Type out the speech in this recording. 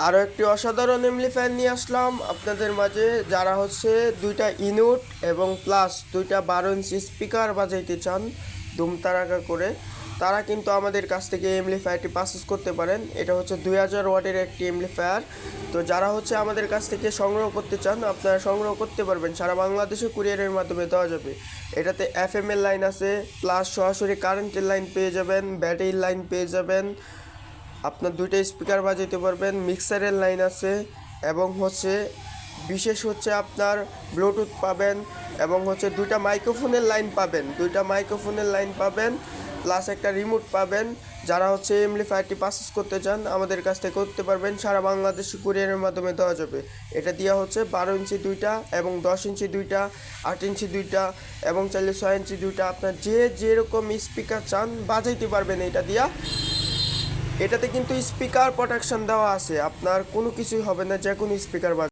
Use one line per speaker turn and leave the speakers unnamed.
আরও একটি অসাধারণ এমপ্লিফায়ার নিয়ে আসলাম আপনাদের মাঝে, যারা হচ্ছে দুইটা ইনউট এবং প্লাস দুইটা 12 ইঞ্চি স্পিকার বাজাইতে চান দুম তারাকা করে, তারা কিন্তু আমাদের কাছ থেকে এমপ্লিফায়ারটি পারচেজ করতে পারেন। এটা হচ্ছে 2000 ওয়াটের একটি এমপ্লিফায়ার। তো যারা হচ্ছে আমাদের কাছ থেকে সংগ্রহ করতে চান আপনারা সংগ্রহ করতে পারবেন, সারা বাংলাদেশে কুরিয়ারের মাধ্যমে দেওয়া যাবে। এটাতে FM এর লাইন আছে, প্লাস সরাসরি কারেন্টের লাইন পেয়ে যাবেন, ব্যাটারির লাইন পেয়ে যাবেন, আপনার দুইটা স্পিকার বাজাইতে পারবেন, মিক্সারের লাইন আছে, এবং হচ্ছে বিশেষ হচ্ছে আপনার ব্লুটুথ পাবেন, এবং হচ্ছে দুইটা মাইক্রোফোনের লাইন পাবেন, প্লাস একটা রিমোট পাবেন। যারা হচ্ছে এমপ্লিফায়ারটি পারচেজ করতে চান আমাদের কাছ থেকে করতে পারবেন, সারা বাংলাদেশ কুরিয়ারের মাধ্যমে দেওয়া যাবে। এটা দেওয়া হচ্ছে 12 ইঞ্চি দুইটা এবং 10 ইঞ্চি দুইটা, 8 ইঞ্চি দুইটা, এবং চাইলে 6 ইঞ্চি দুইটা। আপনার যেরকম স্পিকার চান বাজাইতে পারবেন এটা দিয়া। এটাতে কিন্তু স্পিকার প্রোটেকশন দেওয়া আছে, আপনার কোনো কিছুই হবে না, যে কোনো স্পিকার